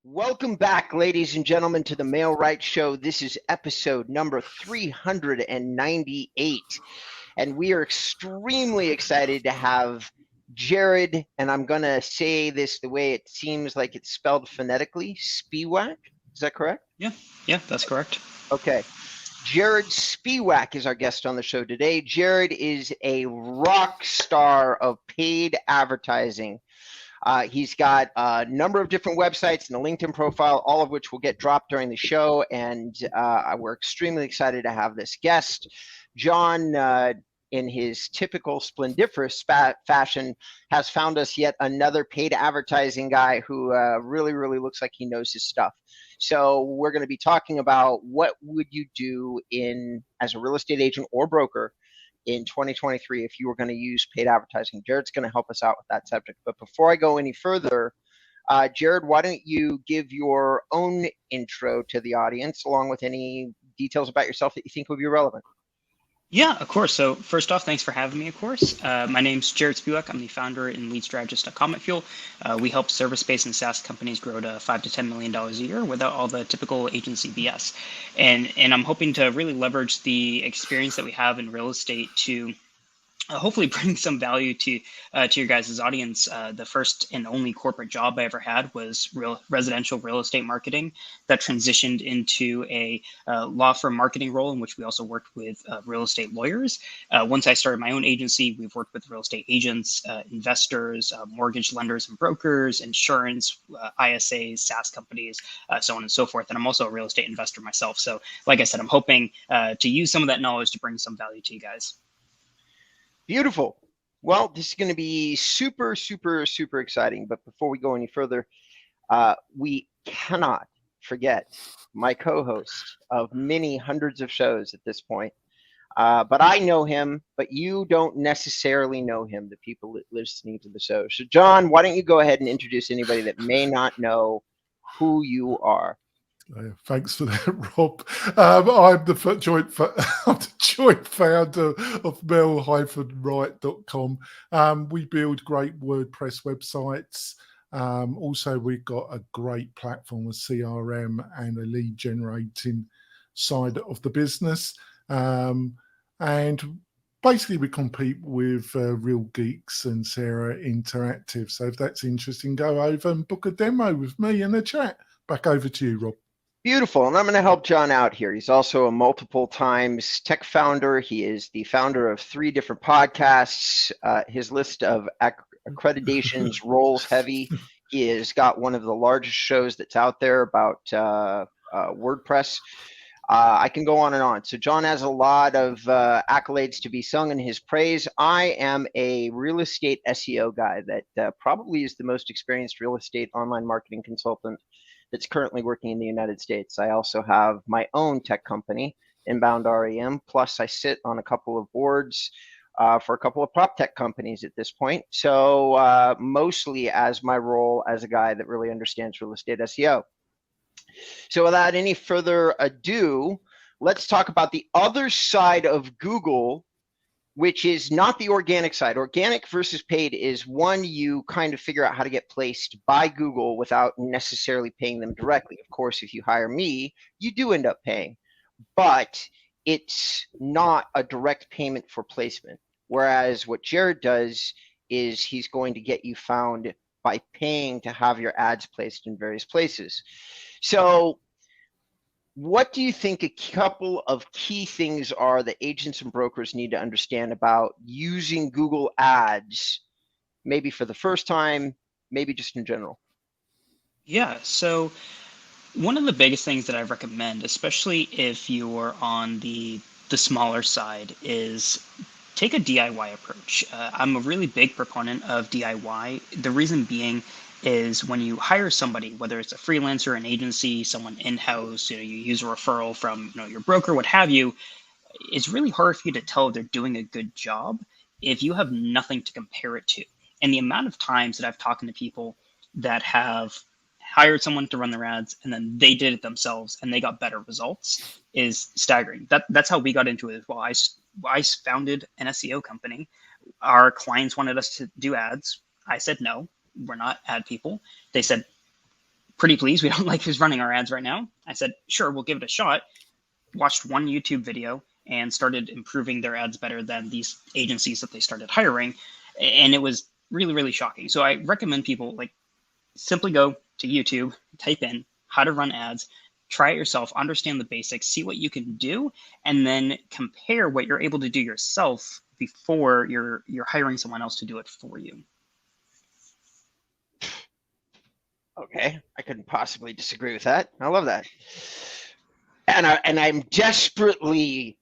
Welcome back, ladies and gentlemen, to the Mail Right Show. This is episode number 398, and we are extremely excited to have Jarod, and I'm going to say this the way it seems like it's spelled phonetically, Spiewak. Is that correct? Yeah, that's correct. Okay. Jarod Spiewak is our guest on the show today. Jarod is a rock star of paid advertising. He's got a number of different websites and a LinkedIn profile, all of which will get dropped during the show. And we're extremely excited to have this guest. John, in his typical splendiferous fashion, has found us yet another paid advertising guy who really looks like he knows his stuff. So we're going to be talking about what would you do as a real estate agent or broker in 2023 if you were going to use paid advertising. Jarod's going to help us out with that subject. But before I go any further, Jarod, why don't you give your own intro to the audience along with any details about yourself that you think would be relevant? Yeah, of course. So first off, thanks for having me, of course. My name's Jarod Spiewak. I'm the founder and lead strategist at Comet Fuel. We help service-based and SaaS companies grow to $5 to $10 million a year without all the typical agency BS. And I'm hoping to really leverage the experience that we have in real estate to hopefully bring some value to your guys' audience. The first and only corporate job I ever had was residential real estate marketing that transitioned into a law firm marketing role in which we also worked with real estate lawyers. Once I started my own agency, we've worked with real estate agents, investors, mortgage lenders and brokers, insurance, ISAs, SaaS companies, so on and so forth. And I'm also a real estate investor myself. So like I said, I'm hoping to use some of that knowledge to bring some value to you guys. Beautiful. Well, this is going to be super exciting. But before we go any further, we cannot forget my co-host of many hundreds of shows at this point. But I know him, but you don't necessarily know him, the people listening to the show. So, John, why don't you go ahead and introduce anybody that may not know who you are? Thanks for that, Rob. I'm the joint founder of mail-right.com. We build great WordPress websites. Also, we've got a great platform with CRM and a lead generating side of the business. And basically, we compete with Real Geeks and Sarah Interactive. So if that's interesting, go over and book a demo with me in a chat. Back over to you, Rob. Beautiful. And I'm going to help John out here. He's also a multiple times tech founder. He is the founder of 3 different podcasts. His list of accreditations rolls heavy. He has got one of the largest shows that's out there about WordPress. I can go on and on. So John has a lot of accolades to be sung in his praise. I am a real estate SEO guy that probably is the most experienced real estate online marketing consultant that's currently working in the United States. I also have my own tech company, Inbound REM, plus I sit on a couple of boards for a couple of prop tech companies at this point. So mostly as my role as a guy that really understands real estate SEO. So without any further ado, let's talk about the other side of Google, which is not the organic side. Organic versus paid is one you kind of figure out how to get placed by Google without necessarily paying them directly. Of course, if you hire me, you do end up paying, but it's not a direct payment for placement. Whereas what Jarod does is he's going to get you found by paying to have your ads placed in various places. So what do you think a couple of key things are that agents and brokers need to understand about using Google Ads, maybe for the first time, maybe just in general? Yeah, so one of the biggest things that I recommend, especially if you're on the smaller side, is take a DIY approach. I'm a really big proponent of DIY. The reason being is when you hire somebody, whether it's a freelancer, an agency, someone in-house, you use a referral from your broker, what have you, it's really hard for you to tell if they're doing a good job if you have nothing to compare it to. And the amount of times that I've talked to people that have hired someone to run their ads and then they did it themselves and they got better results is staggering. That's how we got into it as well. I founded an SEO company. Our clients wanted us to do ads. I said no. We're not ad people. They said, pretty pleased. We don't like who's running our ads right now. I said, sure, we'll give it a shot. Watched one YouTube video and started improving their ads better than these agencies that they started hiring. And it was really, really shocking. So I recommend people like simply go to YouTube, type in how to run ads, try it yourself, understand the basics, see what you can do, and then compare what you're able to do yourself before you're hiring someone else to do it for you. Okay, I couldn't possibly disagree with that. I love that. And I'm desperately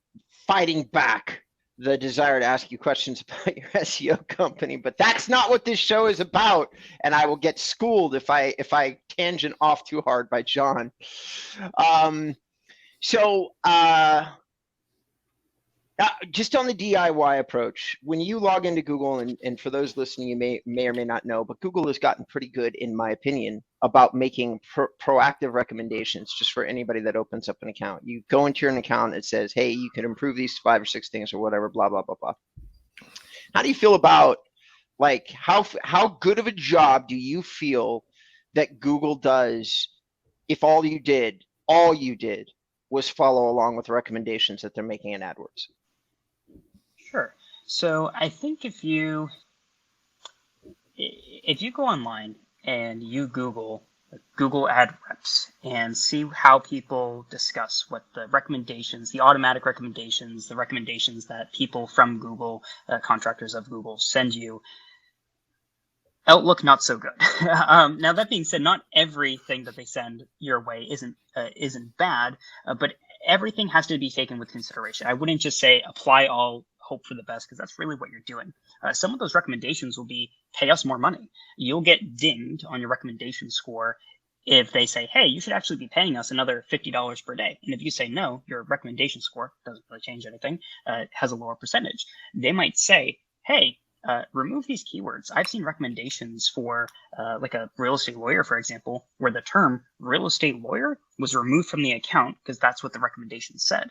fighting back the desire to ask you questions about your SEO company, but that's not what this show is about. And I will get schooled if I tangent off too hard by John. Just on the DIY approach, when you log into Google, and for those listening, you may or may not know, but Google has gotten pretty good, in my opinion, about making proactive recommendations just for anybody that opens up an account. You go into your account, it says, hey, you can improve these 5 or 6 things or whatever, blah, blah, blah, blah. How do you feel about, like, how good of a job do you feel that Google does if all you did was follow along with the recommendations that they're making in AdWords? Sure. So I think if you go online and you Google ad reps and see how people discuss what the recommendations, the automatic recommendations, the recommendations that people from Google, contractors of Google send you, outlook not so good. Now that being said, not everything that they send your way isn't bad, but everything has to be taken with consideration. I wouldn't just say apply all, hope for the best, because that's really what you're doing. Some of those recommendations will be pay us more money. You'll get dinged on your recommendation score if they say, hey, you should actually be paying us another $50 per day. And if you say no, your recommendation score doesn't really change anything, has a lower percentage. They might say, hey, remove these keywords. I've seen recommendations for like a real estate lawyer, for example, where the term real estate lawyer was removed from the account because that's what the recommendation said.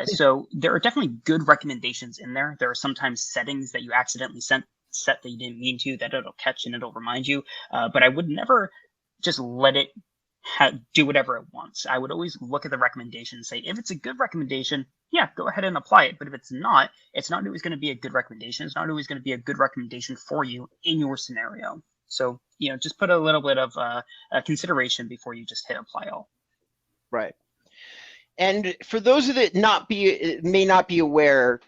So there are definitely good recommendations in there. There are sometimes settings that you accidentally set that you didn't mean to, that it'll catch and it'll remind you. But I would never just let it do whatever it wants. I would always look at the recommendation and say, if it's a good recommendation, yeah, go ahead and apply it. But if it's not always going to be a good recommendation. It's not always going to be a good recommendation for you in your scenario. So, just put a little bit of consideration before you just hit apply all. Right. And for those that may not be aware,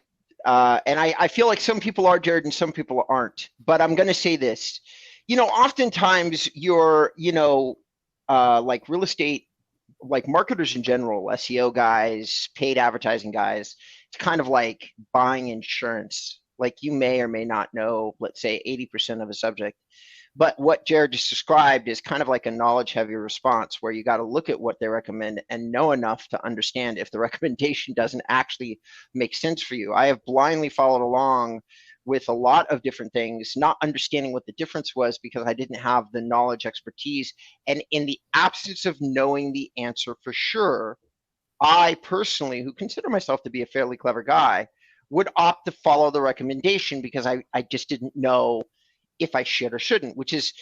and I feel like some people are, Jarod, and some people aren't, but I'm going to say this. Oftentimes you're, like real estate, like marketers in general, SEO guys, paid advertising guys, it's kind of like buying insurance. Like you may or may not know, let's say 80% of a subject. But what Jarod just described is kind of like a knowledge-heavy response where you got to look at what they recommend and know enough to understand if the recommendation doesn't actually make sense for you. I have blindly followed along with a lot of different things, not understanding what the difference was because I didn't have the knowledge, expertise, and in the absence of knowing the answer for sure, I personally, who consider myself to be a fairly clever guy, would opt to follow the recommendation because I just didn't know if I should or shouldn't, which is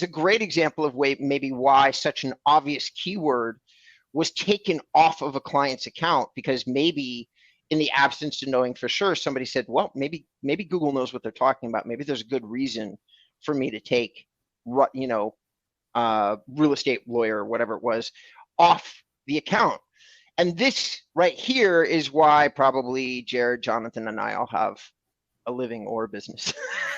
a great example of maybe why such an obvious keyword was taken off of a client's account, because maybe in the absence of knowing for sure, somebody said, well, maybe Google knows what they're talking about. Maybe there's a good reason for me to take, real estate lawyer or whatever it was off the account. And this right here is why probably Jarod, Jonathan, and I all have a living or a business.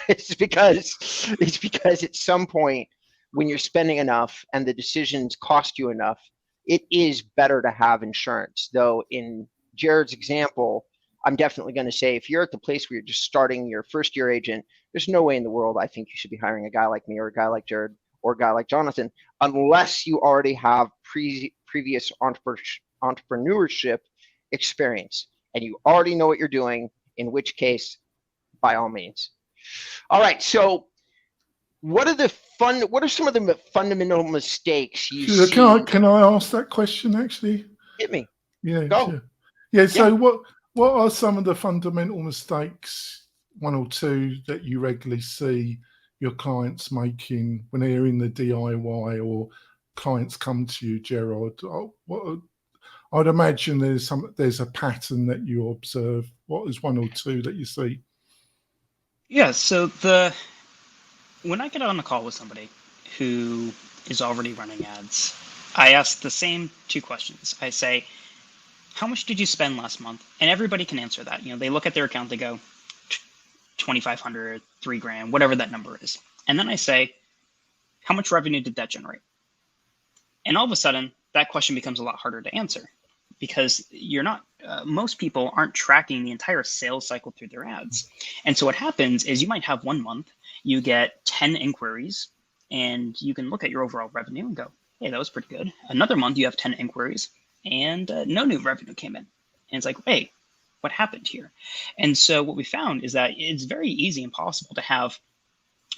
It's because at some point when you're spending enough and the decisions cost you enough, it is better to have insurance. Though in Jarod's example, I'm definitely going to say if you're at the place where you're just starting your first year agent, there's no way in the world I think you should be hiring a guy like me or a guy like Jarod or a guy like Jonathan, unless you already have previous entrepreneurship experience and you already know what you're doing, in which case, by all means. All right, so what are some of the fundamental mistakes you see? Can I ask that question actually? Hit me. Yeah, go. Sure. Yeah, so what are some of the fundamental mistakes, one or two, that you regularly see your clients making when they're in the DIY or clients come to you, Jarod? I'd imagine there's a pattern that you observe. What is one or two that you see? Yeah, so when I get on a call with somebody who is already running ads, I ask the same two questions. I say, how much did you spend last month? And everybody can answer that. They look at their account, they go, 2,500, $3,000, whatever that number is. And then I say, how much revenue did that generate? And all of a sudden, that question becomes a lot harder to answer because most people aren't tracking the entire sales cycle through their ads. And so what happens is you might have 1 month, you get 10 inquiries, and you can look at your overall revenue and go, hey, that was pretty good. Another month, you have 10 inquiries, and no new revenue came in. And it's like, hey, what happened here? And so what we found is that it's very easy and possible to have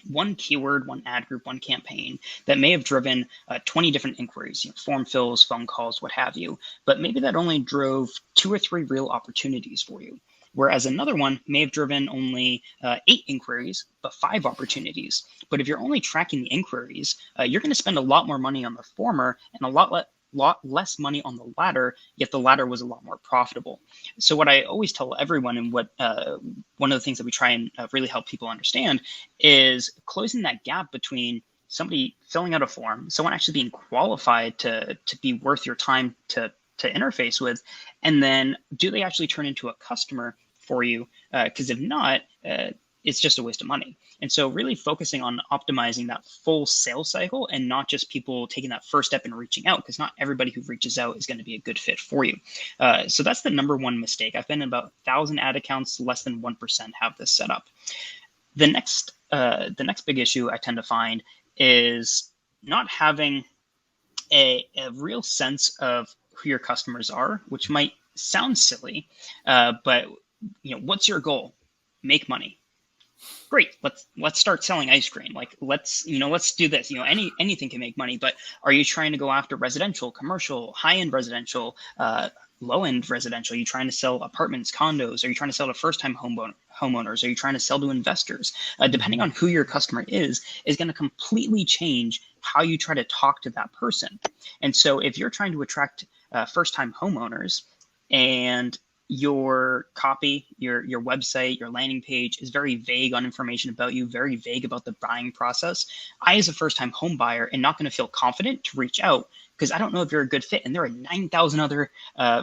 one keyword, one ad group, one campaign that may have driven 20 different inquiries, form fills, phone calls, what have you, but maybe that only drove 2 or 3 real opportunities for you. Whereas another one may have driven only 8 inquiries, but 5 opportunities. But if you're only tracking the inquiries, you're going to spend a lot more money on the former and a lot less money on the latter, yet the latter was a lot more profitable. So what I always tell everyone, and what one of the things that we try and really help people understand, is closing that gap between somebody filling out a form, someone actually being qualified to be worth your time to interface with, and then do they actually turn into a customer for you? Because if not, it's just a waste of money. And so really focusing on optimizing that full sales cycle and not just people taking that first step and reaching out, because not everybody who reaches out is going to be a good fit for you. So that's the number one mistake. I've been in about 1,000 ad accounts, less than 1% have this set up. The next big issue I tend to find is not having a real sense of who your customers are, which might sound silly, but what's your goal? Make money. Great. Let's start selling ice cream. Like let's do this. Anything can make money, but are you trying to go after residential, commercial, high-end residential, low-end residential? Are you trying to sell apartments, condos? Are you trying to sell to first-time homeowners? Are you trying to sell to investors? Depending on who your customer is going to completely change how you try to talk to that person. And so if you're trying to attract first-time homeowners and your copy, your website, your landing page is very vague on information about you, very vague about the buying process, I, as a first-time home buyer, am not going to feel confident to reach out because I don't know if you're a good fit. And there are 9,000 other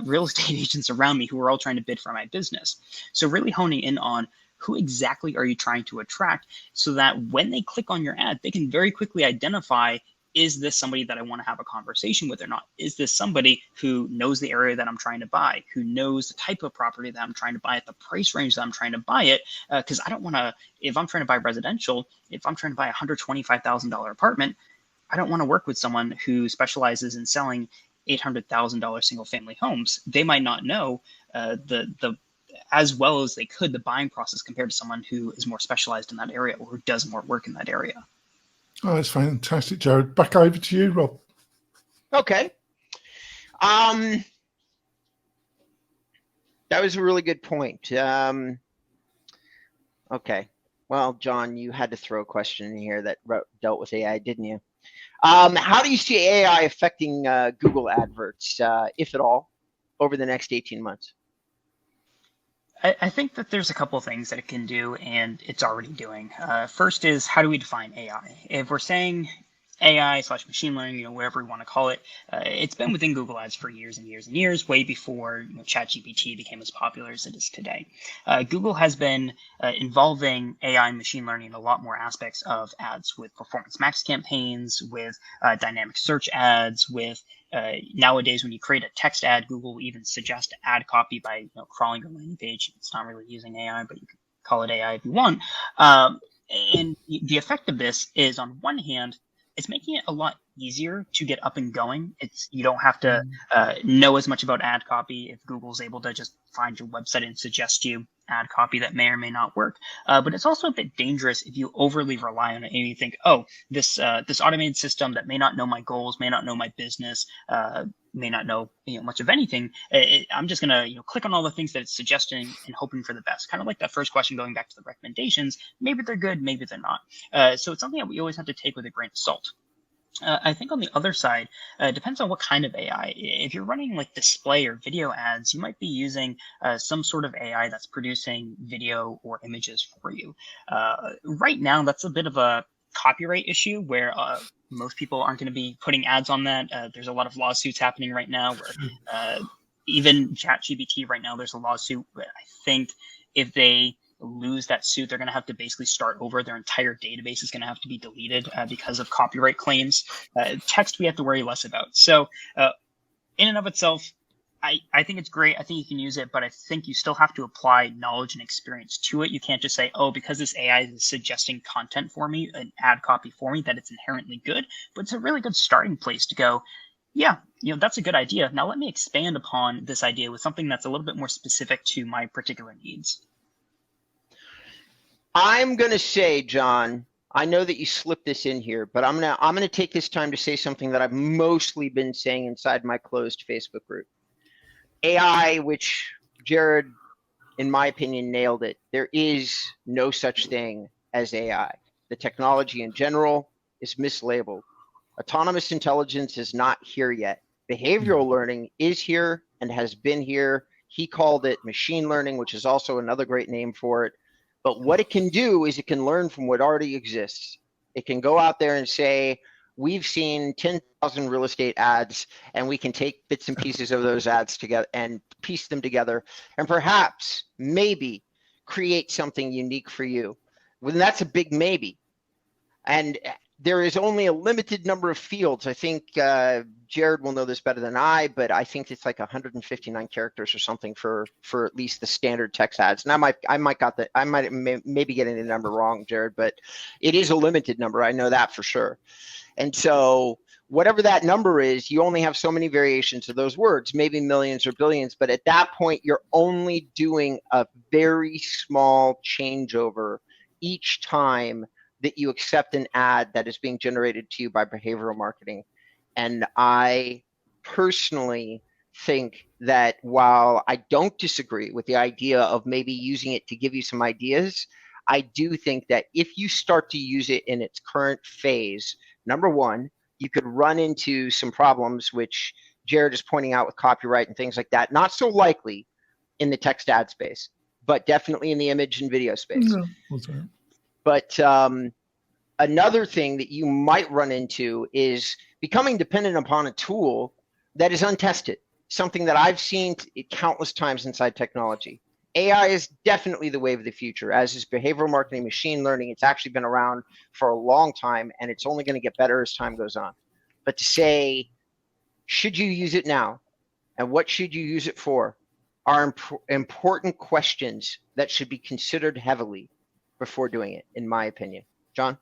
real estate agents around me who are all trying to bid for my business. So really honing in on who exactly are you trying to attract so that when they click on your ad, they can very quickly identify, is this somebody that I want to have a conversation with or not? Is this somebody who knows the area that I'm trying to buy, who knows the type of property that I'm trying to buy at the price range that I'm trying to buy it? Because I don't want to, if I'm trying to buy residential, if I'm trying to buy a $125,000 apartment, I don't want to work with someone who specializes in selling $800,000 single family homes. They might not know the as well as they could the buying process compared to someone who is more specialized in that area or who does more work in that area. Oh, that's fantastic, Jarod. Back over to you, Rob. Okay. That was a really good point. Okay. Well, John, you had to throw a question in here that dealt with AI, didn't you? How do you see AI affecting Google adverts, if at all, over the next 18 months? I think that there's a couple of things that it can do, and it's already doing. First is, how do we define AI? If we're saying AI/machine learning, whatever we want to call it, it's been within Google Ads for years and years and years, way before ChatGPT became as popular as it is today. Google has been involving AI and machine learning in a lot more aspects of ads, with performance max campaigns, with dynamic search ads, with nowadays, when you create a text ad, Google will even suggest ad copy by crawling your landing page. It's not really using AI, but you can call it AI if you want. And the effect of this is, on one hand, it's making it a lot easier to get up and going. You don't have to know as much about ad copy if Google's able to just find your website and suggest you ad copy that may or may not work. But it's also a bit dangerous if you overly rely on it and you think, oh, this automated system that may not know my goals, may not know my business, may not know much of anything. I'm just gonna click on all the things that it's suggesting and hoping for the best. Kind of like that first question, going back to the recommendations. Maybe they're good, maybe they're not. So it's something that we always have to take with a grain of salt. I think on the other side, it depends on what kind of AI. If you're running like display or video ads, you might be using some sort of AI that's producing video or images for you. Right now, that's a bit of a copyright issue where most people aren't going to be putting ads on that. There's a lot of lawsuits happening right now where even ChatGPT right now, there's a lawsuit. I think if they lose that suit, they're going to have to basically start over. Their entire database is going to have to be deleted because of copyright claims. Text we have to worry less about. So in and of itself, I think it's great. I think you can use it, but I think you still have to apply knowledge and experience to it. You can't just say, oh, because this AI is suggesting content for me, an ad copy for me, that it's inherently good. But it's a really good starting place to go, yeah, that's a good idea. Now let me expand upon this idea with something that's a little bit more specific to my particular needs. I'm going to say, John, I know that you slipped this in here, but I'm going to take this time to say something that I've mostly been saying inside my closed Facebook group. AI, which Jarod, in my opinion, nailed it. There is no such thing as AI. The technology in general is mislabeled. Autonomous intelligence is not here yet. Behavioral learning is here and has been here. He called it machine learning, which is also another great name for it. But what it can do is it can learn from what already exists. It can go out there and say, we've seen 10,000 real estate ads, and we can take bits and pieces of those ads together and piece them together and perhaps, maybe, create something unique for you. Well, that's a big maybe. And there is only a limited number of fields. I think Jarod will know this better than I, but I think it's like 159 characters or something for at least the standard text ads. And I might maybe getting the number wrong, Jarod, but it is a limited number. I know that for sure. And so whatever that number is, you only have so many variations of those words, maybe millions or billions. But at that point, you're only doing a very small changeover each time that you accept an ad that is being generated to you by behavioral marketing. And I personally think that while I don't disagree with the idea of maybe using it to give you some ideas, I do think that if you start to use it in its current phase, number one, you could run into some problems, which Jarod is pointing out with copyright and things like that. Not so likely in the text ad space, but definitely in the image and video space. No, that's right. But another thing that you might run into is becoming dependent upon a tool that is untested, something that I've seen countless times inside technology. AI is definitely the wave of the future, as is behavioral marketing, machine learning. It's actually been around for a long time, and it's only going to get better as time goes on. But to say, should you use it now, and what should you use it for, are important questions that should be considered heavily before doing it, in my opinion. John?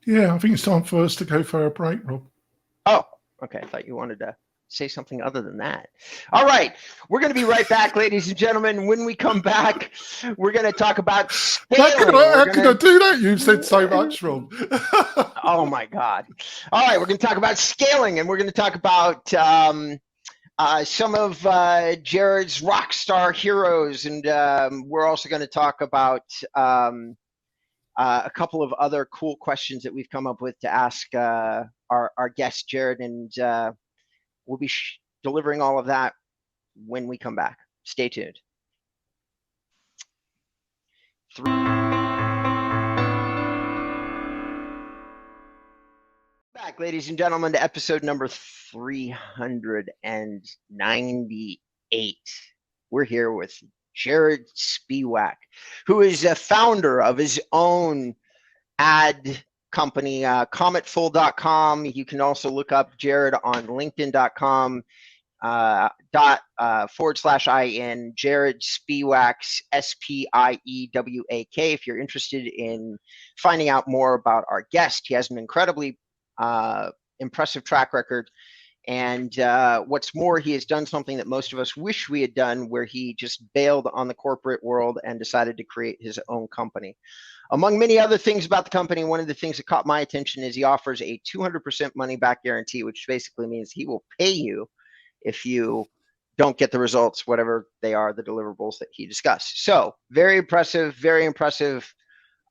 Yeah, I think it's time for us to go for a break, Rob. Oh, okay. I thought you wanted to say something other than that. All right. We're going to be right back, ladies and gentlemen. When we come back, we're going to talk about scaling. How can I do that? You've said so much, Rob. Oh, my God. All right. We're going to talk about scaling, and we're going to talk about some of Jarod's rock star heroes. And we're also going to talk about a couple of other cool questions that we've come up with to ask our guest, Jarod, and we'll be delivering all of that when we come back. Stay tuned. Back, ladies and gentlemen, to episode number 398. We're here with Jarod Spiewak, who is a founder of his own ad company, Cometfuel.com. You can also look up Jarod on LinkedIn.com /IN, Jarod Spiewak, Spiewak. If you're interested in finding out more about our guest, he has an incredibly impressive track record. And what's more, he has done something that most of us wish we had done, where he just bailed on the corporate world and decided to create his own company. Among many other things about the company, one of the things that caught my attention is he offers a 200% money back guarantee, which basically means he will pay you if you don't get the results, whatever they are, the deliverables that he discussed. So very impressive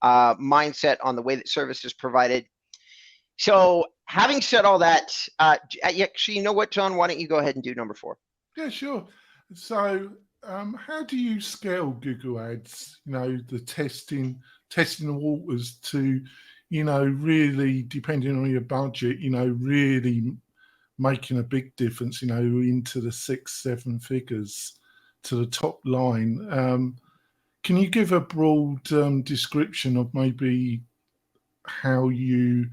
mindset on the way that service is provided. So having said all that, actually, you know what, John? Why don't you go ahead and do number 4? Yeah, sure. So how do you scale Google Ads? The testing the waters to, really depending on your budget, really making a big difference, into the 6-7 figures to the top line. Can you give a broad description of maybe how you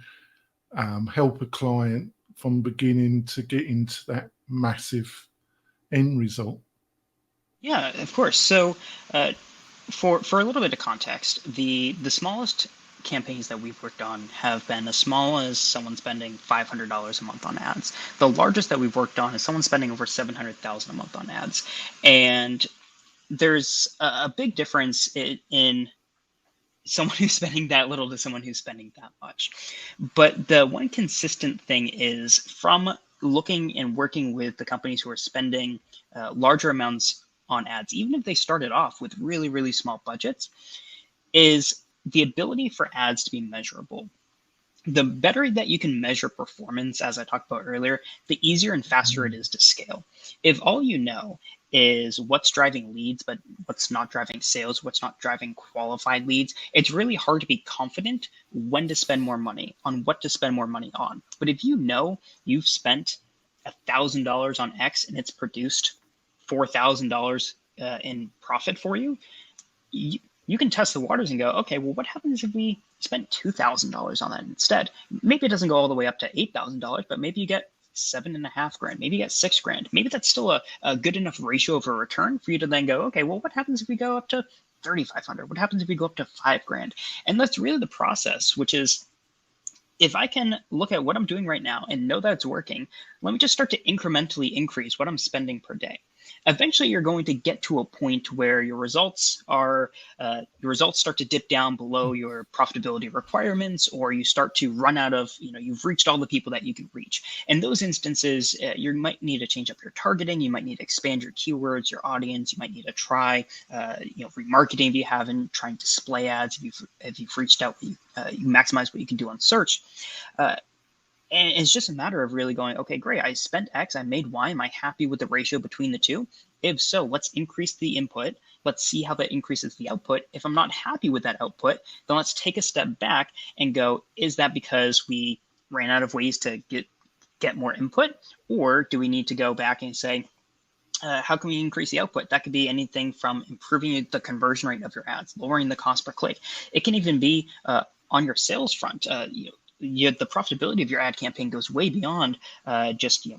help a client from beginning to get into that massive end result? Yeah, of course. So for a little bit of context, the smallest campaigns that we've worked on have been as small as someone spending $500 a month on ads. The largest that we've worked on is someone spending over $700,000 a month on ads. And there's a big difference in someone who's spending that little to someone who's spending that much. But the one consistent thing is, from looking and working with the companies who are spending larger amounts on ads, even if they started off with really, really small budgets, is the ability for ads to be measurable. The better that you can measure performance, as I talked about earlier, the easier and faster it is to scale. If all you know is what's driving leads, but what's not driving sales, what's not driving qualified leads, it's really hard to be confident when to spend more money, on what to spend more money on. But if you know you've spent $1,000 on X and it's produced $4,000 in profit for you, you can test the waters and go, okay, well, what happens if we spent $2,000 on that instead? Maybe it doesn't go all the way up to $8,000, but maybe you get $7,500, maybe you get $6,000. Maybe that's still a good enough ratio of a return for you to then go, okay, well, what happens if we go up to $3,500? What happens if we go up to $5,000? And that's really the process, which is, if I can look at what I'm doing right now and know that it's working, let me just start to incrementally increase what I'm spending per day. Eventually, you're going to get to a point where your results start to dip down below your profitability requirements, or you start to run out of, you've reached all the people that you can reach. In those instances, you might need to change up your targeting. You might need to expand your keywords, your audience. You might need to try, remarketing if you haven't, trying display ads if you've reached out, you maximize what you can do on search. And it's just a matter of really going, okay, great, I spent X, I made Y. Am I happy with the ratio between the two? If so, let's increase the input. Let's see how that increases the output. If I'm not happy with that output, then let's take a step back and go, is that because we ran out of ways to get more input? Or do we need to go back and say, how can we increase the output? That could be anything from improving the conversion rate of your ads, lowering the cost per click. It can even be on your sales front. The profitability of your ad campaign goes way beyond just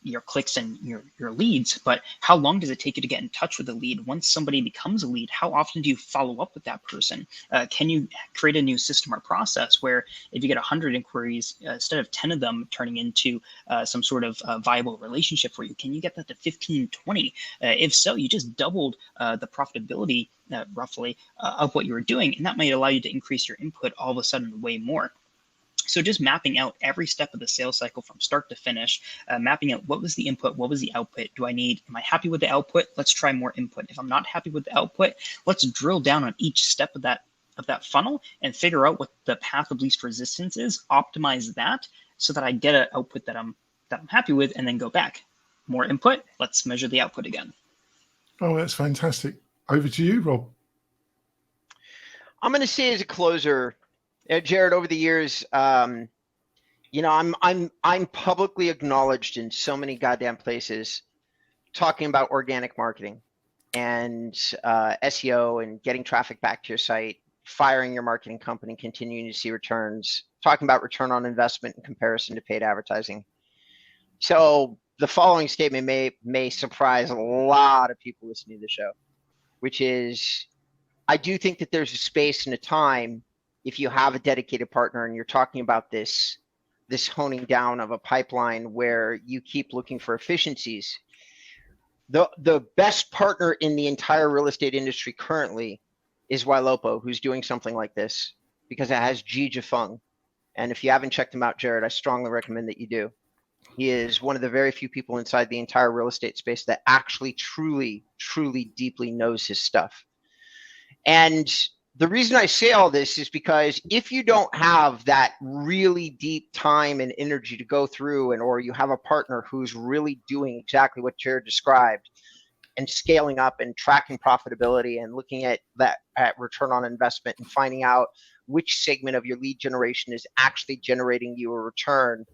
your clicks and your leads, but how long does it take you to get in touch with a lead? Once somebody becomes a lead, how often do you follow up with that person? Can you create a new system or process where if you get 100 inquiries, instead of 10 of them turning into some sort of viable relationship for you, can you get that to 15, 20? If so, you just doubled the profitability roughly of what you were doing, and that might allow you to increase your input all of a sudden way more. So just mapping out every step of the sales cycle from start to finish, mapping out what was the input, what was the output, am I happy with the output? Let's try more input. If I'm not happy with the output, let's drill down on each step of that funnel and figure out what the path of least resistance is, optimize that so that I get an output that I'm happy with, and then go back. More input, let's measure the output again. Oh, that's fantastic. Over to you, Rob. I'm going to say as a closer, Jarod, over the years, I'm publicly acknowledged in so many goddamn places talking about organic marketing and SEO and getting traffic back to your site, firing your marketing company, continuing to see returns, talking about return on investment in comparison to paid advertising. So the following statement may surprise a lot of people listening to the show, which is, I do think that there's a space and a time, if you have a dedicated partner and you're talking about this honing down of a pipeline where you keep looking for efficiencies. The best partner in the entire real estate industry currently is Ylopo, who's doing something like this, because it has Ji Jafeng. And if you haven't checked him out, Jarod, I strongly recommend that you do. He is one of the very few people inside the entire real estate space that actually truly, truly deeply knows his stuff. And the reason I say all this is because if you don't have that really deep time and energy to go through, or you have a partner who's really doing exactly what Jared described and scaling up and tracking profitability and looking at return on investment and finding out which segment of your lead generation is actually generating you a return,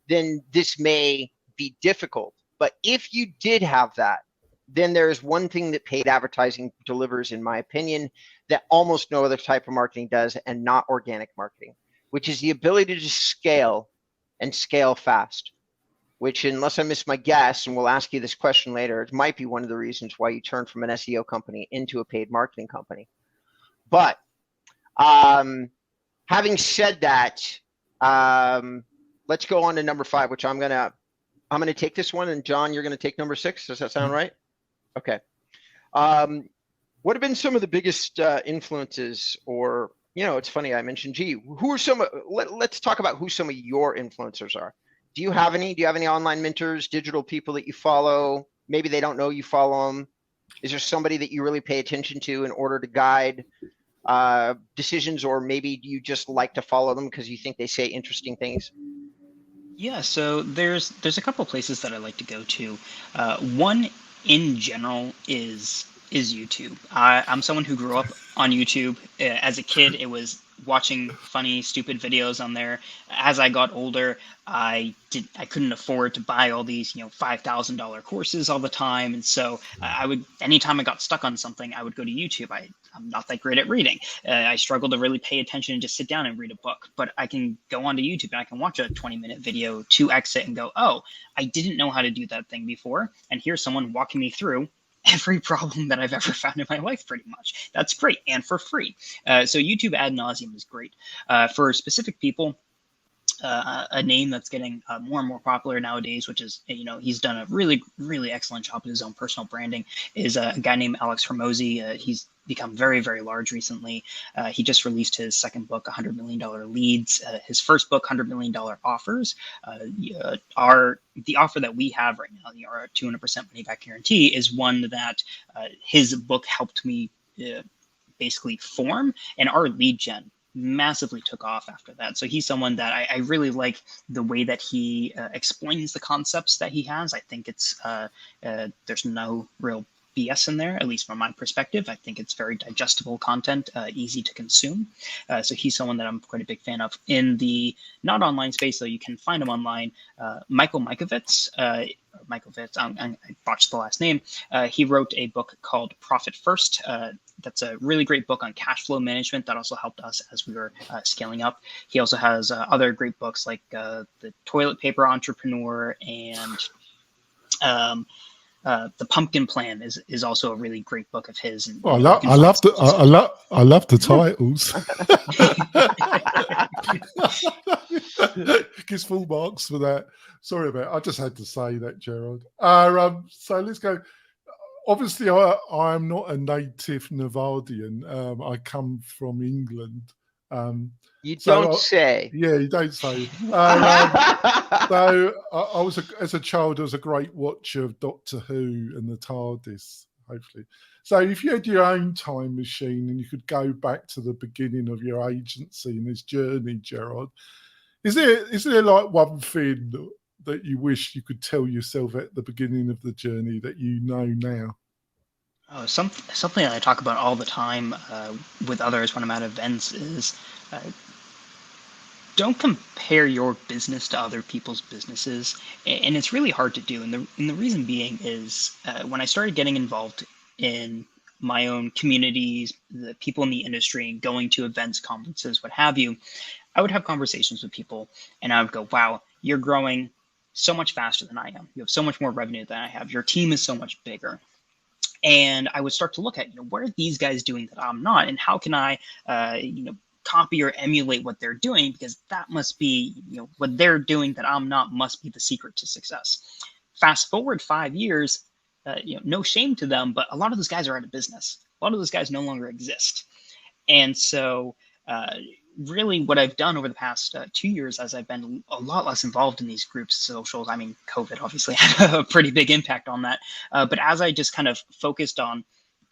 then this may be difficult. But if you did have that, then there is one thing that paid advertising delivers, in my opinion, that almost no other type of marketing does, and not organic marketing, which is the ability to scale and scale fast, which, unless I miss my guess, and we'll ask you this question later, it might be one of the reasons why you turned from an SEO company into a paid marketing company. But having said that, let's go on to number 5, which I'm gonna take this one, and John, you're gonna take number 6. Does that sound right? Okay. What have been some of the biggest influences, or, it's funny, I mentioned, who are some, let's talk about who some of your influencers are. Do you have any online mentors, digital people that you follow? Maybe they don't know you follow them. Is there somebody that you really pay attention to in order to guide decisions, or maybe you just like to follow them because you think they say interesting things? Yeah, so there's a couple places that I like to go to. One in general is YouTube. I'm someone who grew up on YouTube. As a kid, it was watching funny, stupid videos on there. As I got older, I couldn't afford to buy all these, $5,000 courses all the time, and so I would, anytime I got stuck on something, I would go to YouTube. I'm not that great at reading. I struggle to really pay attention and just sit down and read a book. But I can go onto YouTube and I can watch a 20-minute video, 2x it, and go, oh, I didn't know how to do that thing before, and here's someone walking me through every problem that I've ever found in my life, pretty much. That's great, and for free. So YouTube ad nauseum is great. For specific people, a name that's getting more and more popular nowadays, which is, he's done a really, really excellent job with his own personal branding, is a guy named Alex Hormozi. He's become very, very large recently. He just released his second book, $100 Million Leads. His first book, $100 Million Offers, are the offer that we have right now, our 200% money back guarantee, is one that his book helped me basically form, and our lead gen massively took off after that. So he's someone that I really like the way that he explains the concepts that he has. I think it's there's no real BS in there, at least from my perspective. I think it's very digestible content, easy to consume. So he's someone that I'm quite a big fan of. In the not online space, though, you can find him online. Michael Mikovits, I botched the last name. He wrote a book called Profit First. That's a really great book on cash flow management that also helped us as we were scaling up. He also has other great books like The Toilet Paper Entrepreneur, and The Pumpkin Plan is also a really great book of his. And, I love the titles. Gives full marks for that. Sorry about it. I just had to say that, Jarod. So let's go. Obviously, I'm not a native Nevadian. I come from England. You don't say. Yeah, you don't say. So I was, as a child, I was a great watcher of Doctor Who and the TARDIS, hopefully. So if you had your own time machine and you could go back to the beginning of your agency and this journey, Jarod, is there like one thing that you wish you could tell yourself at the beginning of the journey that you know now? Oh, something that I talk about all the time with others when I'm at events is don't compare your business to other people's businesses, and it's really hard to do. And the reason being is when I started getting involved in my own communities, the people in the industry, going to events, conferences, what have you, I would have conversations with people, and I would go, "Wow, you're growing so much faster than I am. You have so much more revenue than I have. Your team is so much bigger." And I would start to look at, what are these guys doing that I'm not, and how can I, copy or emulate what they're doing, because that must be, what they're doing that I'm not must be the secret to success. Fast forward 5 years, no shame to them, but a lot of those guys are out of business. A lot of those guys no longer exist. And so really what I've done over the past 2 years, as I've been a lot less involved in these groups, socials, I mean, COVID obviously had a pretty big impact on that. But as I just kind of focused on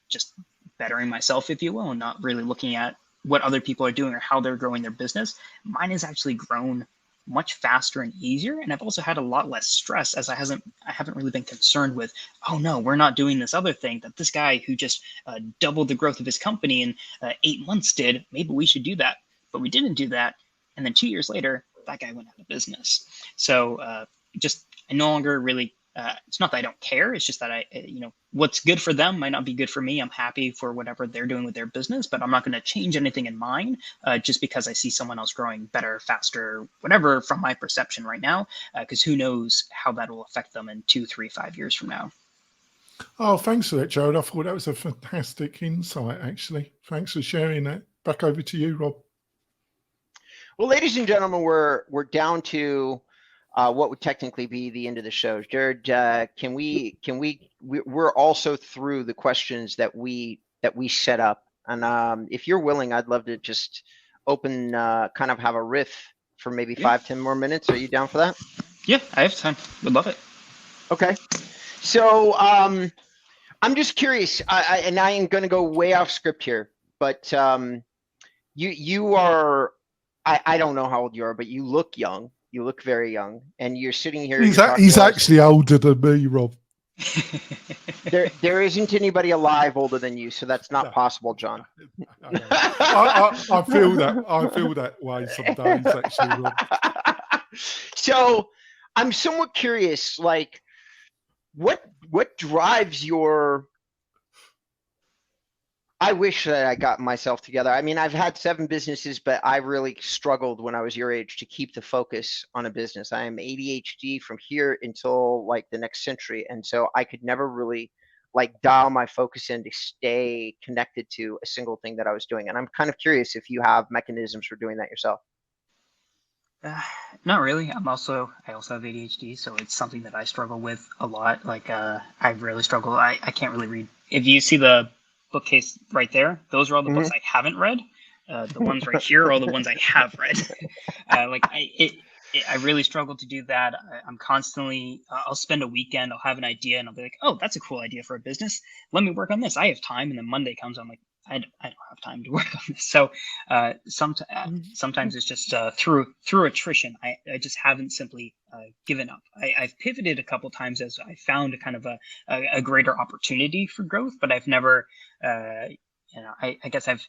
just bettering myself, if you will, and not really looking at what other people are doing or how they're growing their business, mine has actually grown much faster and easier. And I've also had a lot less stress, as I haven't really been concerned with, oh no, we're not doing this other thing that this guy who just doubled the growth of his company in 8 months did. Maybe we should do that, but we didn't do that. And then 2 years later, that guy went out of business. So I no longer really, it's not that I don't care. It's just that what's good for them might not be good for me. I'm happy for whatever they're doing with their business, but I'm not going to change anything in mine just because I see someone else growing better, faster, whatever from my perception right now, because who knows how that will affect them in 2, 3, 5 years from now. Oh, thanks for that, Jarod. I thought that was a fantastic insight, actually. Thanks for sharing that. Back over to you, Rob. Well, ladies and gentlemen, we're down to what would technically be the end of the show. Jarod, we're also through the questions that we set up, and if you're willing, I'd love to just open, kind of have a riff for maybe 5-10 more minutes. Are you down for that? Yeah, I have time. Would love it. Okay. So I'm just curious, and I am going to go way off script here, but you are, I don't know how old you are, but you look young. You look very young, and you're sitting here. He's actually older than me, Rob. There isn't anybody alive older than you, so that's not possible, John. I feel that. I feel that way some days, actually, Rob. So I'm somewhat curious, like, what drives your? I wish that I got myself together. I mean, I've had 7 businesses, but I really struggled when I was your age to keep the focus on a business. I am ADHD from here until like the next century. And so I could never really like dial my focus in to stay connected to a single thing that I was doing. And I'm kind of curious if you have mechanisms for doing that yourself. Not really. I also have ADHD, so it's something that I struggle with a lot. Like I really struggle. I can't really read. If you see the bookcase right there, those are all the books I haven't read. The ones right here are all the ones I have read. I really struggle to do that. I'm constantly, I'll spend a weekend, I'll have an idea, and I'll be like, oh, that's a cool idea for a business. Let me work on this. I have time. And then Monday comes, I'm like, I don't have time to work on this. So sometimes it's just through attrition. I just haven't simply given up. I've pivoted a couple times as I found a kind of a greater opportunity for growth, but I've never, I guess I've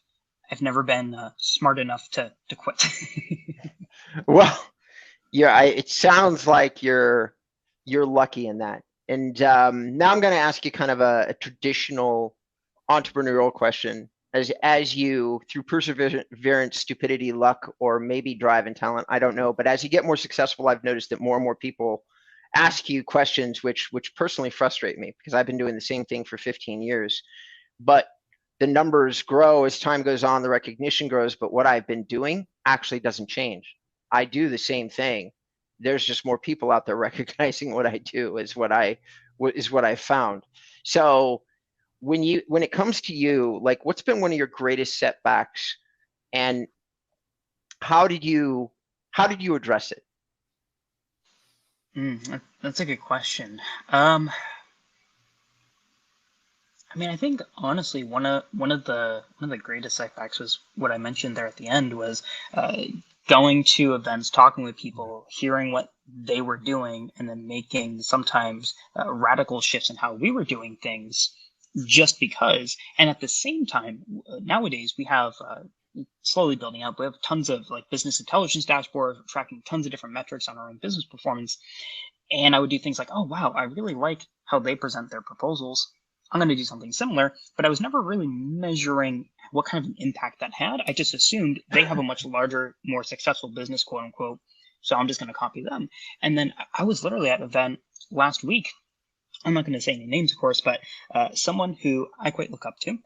never been smart enough to quit. Well, yeah, it sounds like you're lucky in that. And now I'm going to ask you kind of a traditional entrepreneurial question. As you, through perseverance, stupidity, luck, or maybe drive and talent, I don't know, but as you get more successful, I've noticed that more and more people ask you questions which personally frustrate me, because I've been doing the same thing for 15 years. But the numbers grow as time goes on, the recognition grows, but what I've been doing actually doesn't change. I do the same thing. There's just more people out there recognizing what I do is what I found. So when it comes to you, like, what's been one of your greatest setbacks, and how did you address it? That's a good question. I mean, I think honestly, one of the greatest setbacks was what I mentioned there at the end, was going to events, talking with people, hearing what they were doing, and then making sometimes radical shifts in how we were doing things, just because. And at the same time, nowadays we have slowly building up. We have tons of like business intelligence dashboards, tracking tons of different metrics on our own business performance. And I would do things like, oh wow, I really like how they present their proposals. I'm going to do something similar, but I was never really measuring what kind of an impact that had. I just assumed they have a much larger, more successful business, quote unquote, so I'm just going to copy them. And then I was literally at an event last week. I'm not going to say any names, of course, but someone who I quite look up to.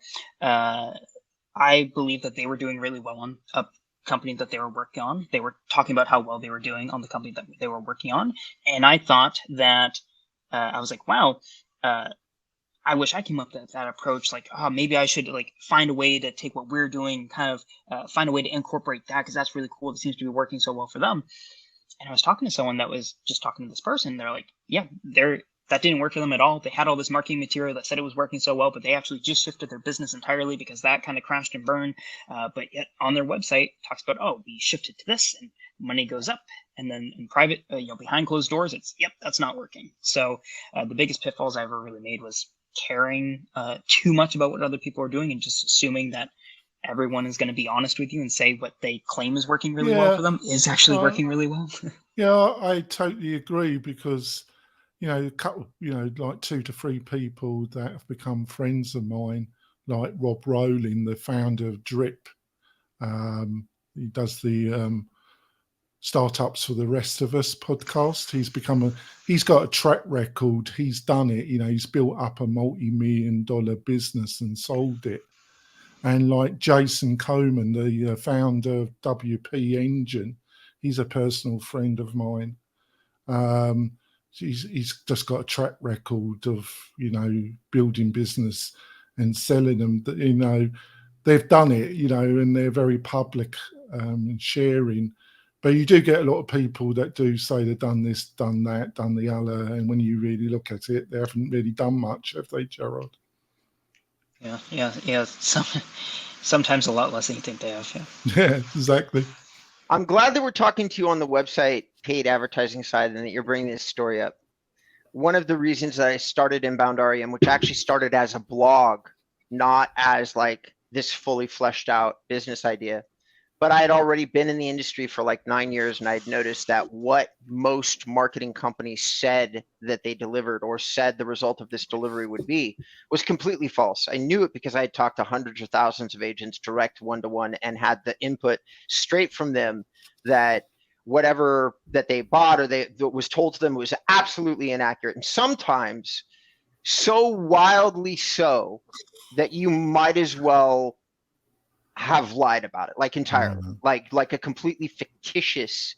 I believe that they were doing really well on a company that they were working on. They were talking about how well they were doing on the company that they were working on. And I thought that, I was like, wow, I wish I came up with that approach. Like, oh, maybe I should like find a way to take what we're doing, kind of find a way to incorporate that, because that's really cool. It seems to be working so well for them. And I was talking to someone that was just talking to this person. They're like, yeah, that didn't work for them at all. They had all this marketing material that said it was working so well, but they actually just shifted their business entirely because that kind of crashed and burned. But yet on their website talks about, oh, we shifted to this and money goes up. And then in private, behind closed doors, yep, that's not working. So the biggest pitfalls I ever really made was caring too much about what other people are doing and just assuming that everyone is going to be honest with you and say what they claim is working really well for them is actually working really well. Yeah, I totally agree, because a couple, like 2 to 3 people that have become friends of mine, like Rob Rowling, the founder of Drip. He does the Startups for the Rest of Us podcast. He's got a track record. He's done it. He's built up a multi-million-dollar business and sold it. And like Jason Coleman, the founder of WP Engine, he's a personal friend of mine. He's just got a track record of, building business and selling them. They've done it, and they're very public and sharing. But you do get a lot of people that do say they've done this, done that, done the other. And when you really look at it, they haven't really done much, have they, Jarod? Yeah. Sometimes a lot less than you think they have. Yeah, exactly. I'm glad that we're talking to you on the website paid advertising side and that you're bringing this story up. One of the reasons that I started Inbound REM, which actually started as a blog, not as like this fully fleshed out business idea, but I had already been in the industry for like 9 years, and I'd noticed that what most marketing companies said that they delivered or said the result of this delivery would be was completely false. I knew it because I had talked to hundreds or thousands of agents direct one-to-one and had the input straight from them that whatever that they bought or that was told to them was absolutely inaccurate. And sometimes so wildly so that you might as well have lied about it, like entirely, like a completely fictitious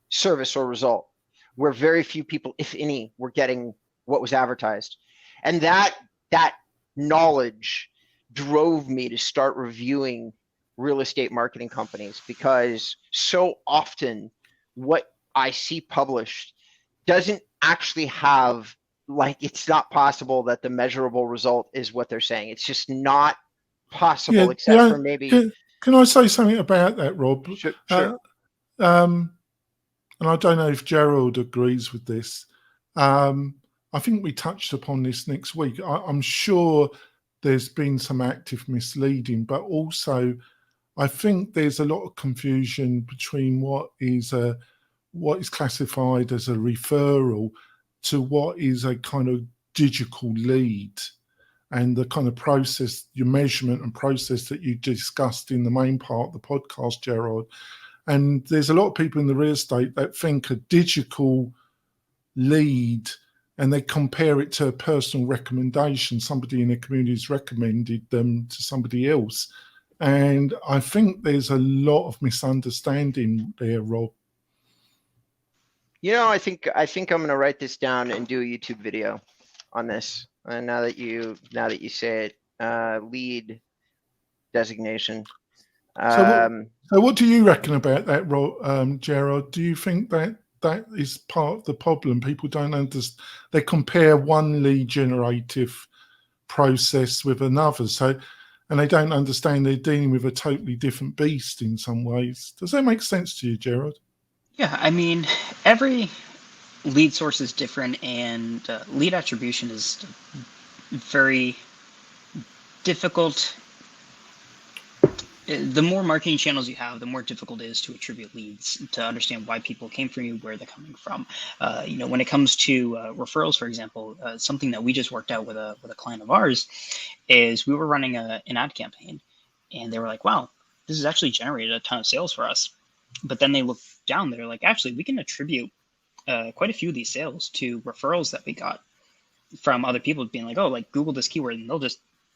service or result where very few people, if any, were getting what was advertised. And that knowledge drove me to start reviewing real estate marketing companies, because so often what I see published doesn't actually have, like, it's not possible that the measurable result is what they're saying. It's just not possible, except for maybe. Can I say something about that, Rob? Sure. And I don't know if Jarod agrees with this. I think we touched upon this next week. I'm sure there's been some active misleading, but also I think there's a lot of confusion between what is classified as a referral to what is a kind of digital lead, and the kind of process, your measurement and process that you discussed in the main part of the podcast, Jarod. And there's a lot of people in the real estate that think a digital lead and they compare it to a personal recommendation. Somebody in the community has recommended them to somebody else. And I think there's a lot of misunderstanding there, Rob. I think I'm going to write this down and do a YouTube video on this. And now that you say it, lead designation. So what do you reckon about that, Jarod? Do you think that is part of the problem? People don't understand. They compare one lead generative process with another. And they don't understand they're dealing with a totally different beast in some ways. Does that make sense to you, Jarod? Yeah, I mean, every lead source is different, and lead attribution is very difficult. The more marketing channels you have, the more difficult it is to attribute leads, to understand why people came from you, where they're coming from. When it comes to referrals, for example, something that we just worked out with a client of ours is we were running an ad campaign, and they were like, wow, this has actually generated a ton of sales for us. But then they look down, they're like, actually, we can attribute quite a few of these sales to referrals that we got from other people being like, oh, like Google this keyword and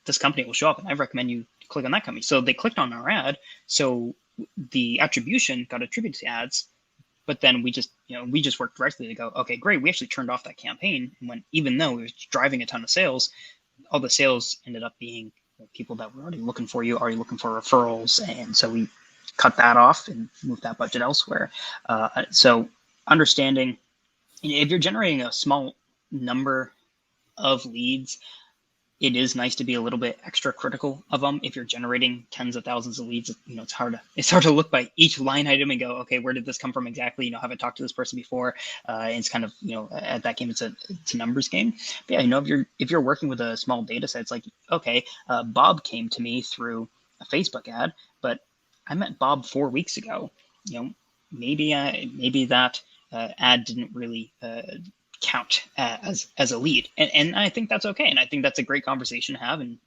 this company will show up and I recommend you click on that company. So they clicked on our ad. So the attribution got attributed to ads, but then we just worked directly to go, okay, great. We actually turned off that campaign. And even though we were driving a ton of sales, all the sales ended up being people that were already looking for you, already looking for referrals. And so we cut that off and moved that budget elsewhere. So understanding, if you're generating a small number of leads, it is nice to be a little bit extra critical of them. If you're generating tens of thousands of leads, it's hard to look by each line item and go, okay, where did this come from exactly? Have I talked to this person before? And it's kind of, at that game, it's a numbers game. But yeah, if you're working with a small data set, it's like, okay, Bob came to me through a Facebook ad, but I met Bob 4 weeks ago. Maybe that ad didn't really count as a lead, and I think that's okay, and I think that's a great conversation to have. And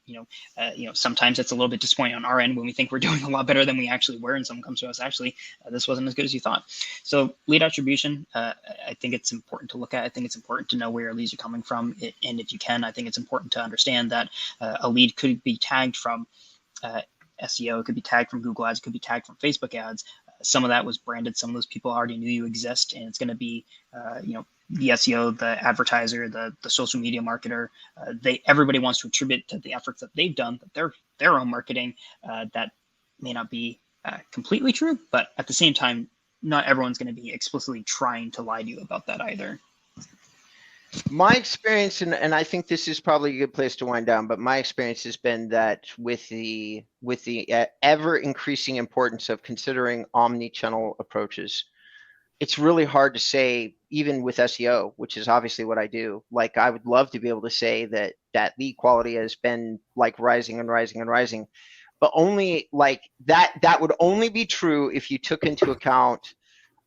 sometimes it's a little bit disappointing on our end when we think we're doing a lot better than we actually were, and someone comes to us, actually this wasn't as good as you thought. So lead attribution, I think it's important to look at. I think it's important to know where your leads are coming from, and if you can, I think it's important to understand that a lead could be tagged from SEO, it could be tagged from Google Ads, it could be tagged from Facebook ads. Some of that was branded. Some of those people already knew you exist, and it's going to be, the SEO, the advertiser, the social media marketer. Everybody wants to attribute to the efforts that they've done, that their own marketing. That may not be completely true, but at the same time, not everyone's going to be explicitly trying to lie to you about that either. My experience, and I think this is probably a good place to wind down, but my experience has been that with the ever increasing importance of considering omni-channel approaches, it's really hard to say, even with SEO, which is obviously what I do. Like, I would love to be able to say that lead quality has been like rising and rising and rising, but only like that would only be true if you took into account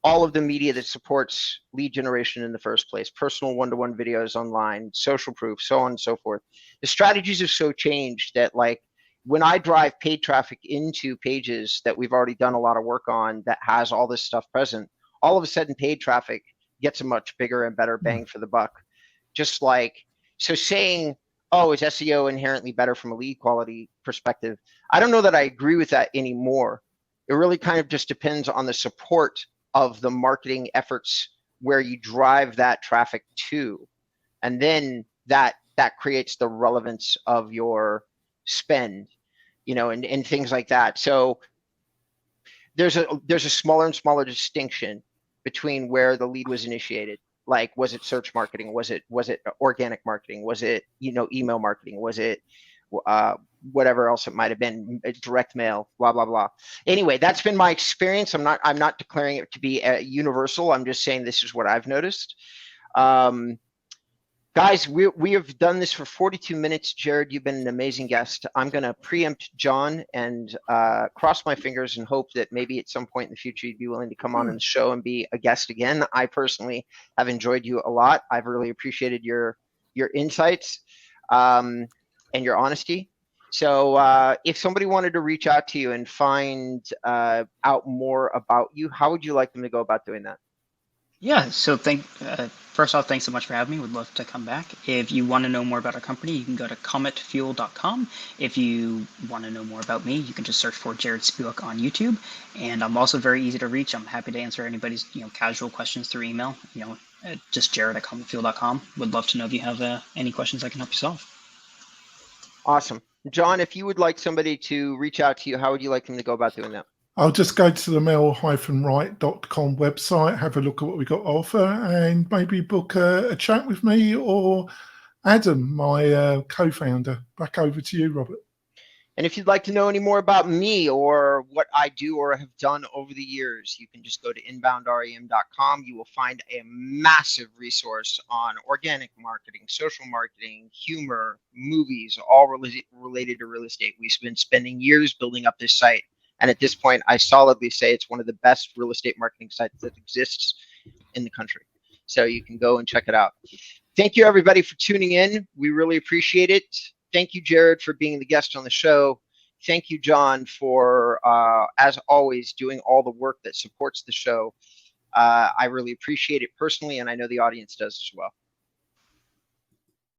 all of the media that supports lead generation in the first place, personal one-to-one videos online, social proof, so on and so forth. The strategies have so changed that, like, when I drive paid traffic into pages that we've already done a lot of work on that has all this stuff present, all of a sudden paid traffic gets a much bigger and better bang for the buck. Just like, so saying, oh, is SEO inherently better from a lead quality perspective? I don't know that I agree with that anymore. It really kind of just depends on the support of the marketing efforts where you drive that traffic to, and then that creates the relevance of your spend, and things like that. So there's a smaller and smaller distinction between where the lead was initiated. Like, was it search marketing? Was it organic marketing? Was it email marketing? Was it whatever else it might have been, direct mail, blah blah blah. Anyway, that's been my experience. I'm not declaring it to be universal. I'm just saying this is what I've noticed. Guys, we have done this for 42 minutes. Jarod, you've been an amazing guest. I'm going to preempt John and cross my fingers and hope that maybe at some point in the future you'd be willing to come on the show and be a guest again. I personally have enjoyed you a lot. I've really appreciated your insights and your honesty. So if somebody wanted to reach out to you and find out more about you, how would you like them to go about doing that? Yeah, so first off, thanks so much for having me. Would love to come back. If you want to know more about our company, you can go to cometfuel.com. If you want to know more about me, you can just search for Jarod Spiewak on YouTube. And I'm also very easy to reach. I'm happy to answer anybody's casual questions through email. Just Jarod@cometfuel.com. Would love to know if you have any questions I can help you solve. Awesome. John, if you would like somebody to reach out to you, how would you like them to go about doing that? I'll just go to the mail-right.com website, have a look at what we got to offer, and maybe book a chat with me or Adam, my co-founder. Back over to you, Robert. And if you'd like to know any more about me or what I do or have done over the years, you can just go to inboundrem.com. You will find a massive resource on organic marketing, social marketing, humor, movies, all related to real estate. We've been spending years building up this site. And at this point, I solidly say it's one of the best real estate marketing sites that exists in the country. So you can go and check it out. Thank you, everybody, for tuning in. We really appreciate it. Thank you, Jarod, for being the guest on the show. Thank you, John, for, as always, doing all the work that supports the show. I really appreciate it personally, and I know the audience does as well.